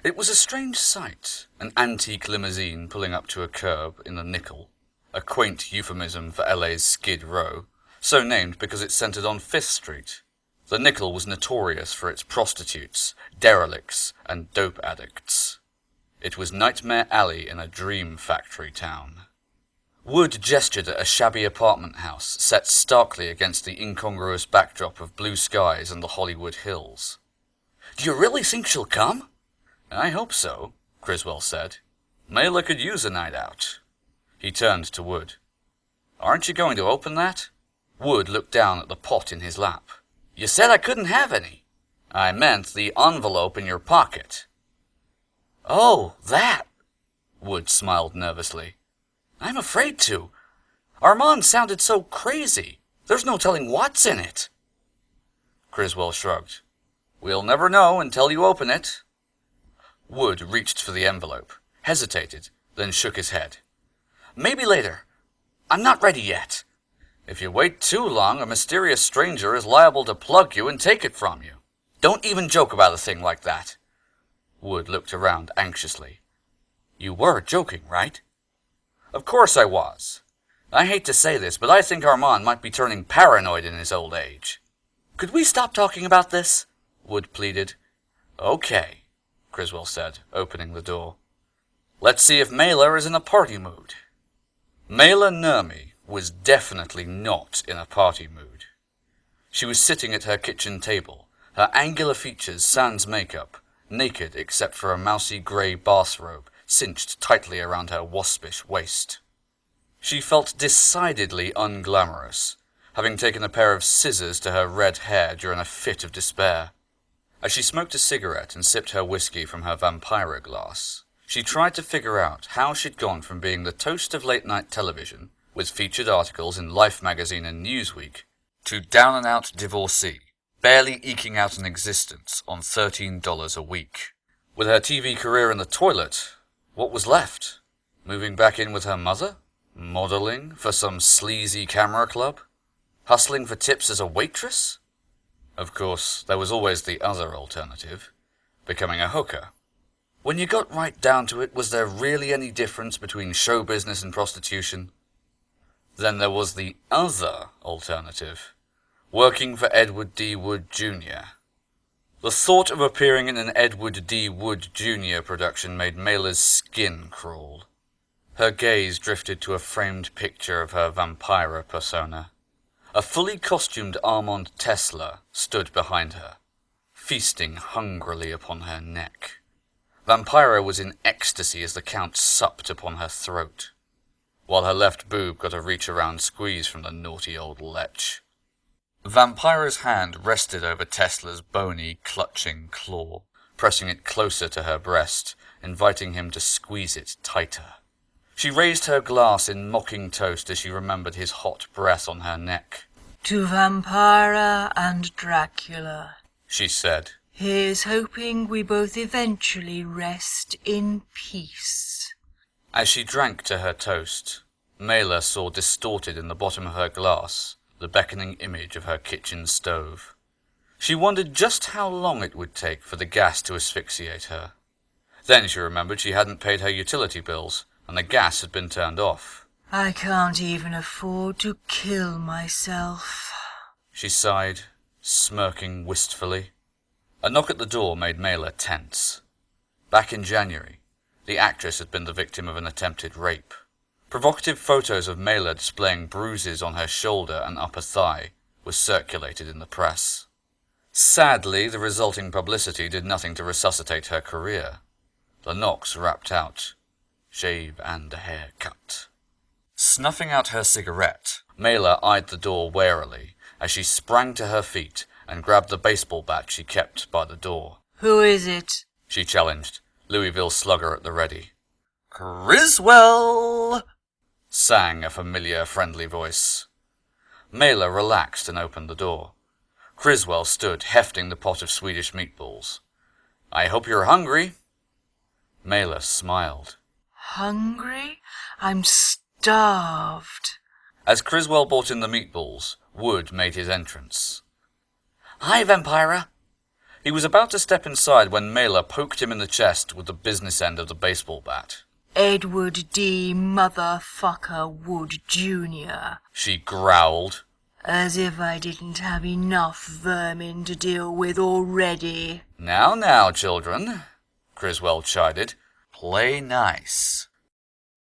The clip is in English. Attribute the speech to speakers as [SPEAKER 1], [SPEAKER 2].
[SPEAKER 1] It was a strange sight, an antique limousine pulling up to a curb in the Nickel, a quaint euphemism for LA's Skid Row, so named because it centered on 5th Street. The Nickel was notorious for its prostitutes, derelicts, and dope addicts. It was Nightmare Alley in a dream factory town. Wood gestured at a shabby apartment house set starkly against the incongruous backdrop of blue skies and the Hollywood Hills. "Do you really think she'll come?" "I hope so," Criswell said. "Mela could use a night out." He turned to Wood. "Aren't you going to open that?" Wood looked down at the pot in his lap. "You said I couldn't have any." "I meant the envelope in your pocket." "Oh, that!" Wood smiled nervously. "I'm afraid to. Armand sounded so crazy. There's no telling what's in it." Criswell shrugged. "We'll never know until you open it." Wood reached for the envelope, hesitated, then shook his head. "Maybe later. I'm not ready yet." "If you wait too long, a mysterious stranger is liable to plug you and take it from you. Don't even joke about a thing like that." Wood looked around anxiously. "You were joking, right?" "Of course I was. I hate to say this, but I think Armand might be turning paranoid in his old age." "Could we stop talking about this?" Wood pleaded. "Okay," Criswell said, opening the door. "Let's see if Mela is in a party mood." Mela Nurmi was definitely not in a party mood. She was sitting at her kitchen table, her angular features sans makeup, naked except for a mousy grey bathrobe cinched tightly around her waspish waist. She felt decidedly unglamorous, having taken a pair of scissors to her red hair during a fit of despair. As she smoked a cigarette and sipped her whiskey from her Vampira glass, she tried to figure out how she'd gone from being the toast of late-night television, with featured articles in Life magazine and Newsweek, to down-and-out divorcee, barely eking out an existence on $13 a week. With her TV career in the toilet, what was left? Moving back in with her mother? Modeling for some sleazy camera club? Hustling for tips as a waitress? Of course, there was always the other alternative, becoming a hooker. When you got right down to it, was there really any difference between show business and prostitution? Then there was the other alternative, working for Edward D. Wood, Jr. The thought of appearing in an Edward D. Wood, Jr. production made Mela's skin crawl. Her gaze drifted to a framed picture of her Vampira persona. A fully costumed Armand Tesla stood behind her, feasting hungrily upon her neck. Vampira was in ecstasy as the Count supped upon her throat, while her left boob got a reach-around squeeze from the naughty old lech. Vampira's hand rested over Tesla's bony, clutching claw, pressing it closer to her breast, inviting him to squeeze it tighter. She raised her glass in mocking toast as she remembered his hot breath on her neck.
[SPEAKER 2] "To Vampira and Dracula,"
[SPEAKER 1] she said.
[SPEAKER 2] "Here's hoping we both eventually rest in peace."
[SPEAKER 1] As she drank to her toast, Mela saw distorted in the bottom of her glass the beckoning image of her kitchen stove. She wondered just how long it would take for the gas to asphyxiate her. Then she remembered she hadn't paid her utility bills, and the gas had been turned off.
[SPEAKER 2] "I can't even afford to kill myself,"
[SPEAKER 1] she sighed, smirking wistfully. A knock at the door made Mela tense. Back in January, the actress had been the victim of an attempted rape. Provocative photos of Mela displaying bruises on her shoulder and upper thigh were circulated in the press. Sadly, the resulting publicity did nothing to resuscitate her career. The knocks rapped out, "Shave and a haircut." Snuffing out her cigarette, Mela eyed the door warily as she sprang to her feet and grabbed the baseball bat she kept by the door.
[SPEAKER 2] "Who is it?"
[SPEAKER 1] she challenged, Louisville slugger at the ready. "Criswell!" sang a familiar, friendly voice. Mela relaxed and opened the door. Criswell stood, hefting the pot of Swedish meatballs. "I hope you're hungry." Mela smiled.
[SPEAKER 2] "Hungry? I'm starved."
[SPEAKER 1] As Criswell brought in the meatballs, Wood made his entrance. "Hi, Vampira."
[SPEAKER 2] "
[SPEAKER 1] He was about to step inside when Mela poked him in the chest with the business end of the baseball bat.
[SPEAKER 2] "Edward D. Motherfucker Wood, Jr."
[SPEAKER 1] she growled.
[SPEAKER 2] "As if I didn't have enough vermin to deal with already."
[SPEAKER 1] Now, children, Griswold chided. Play nice.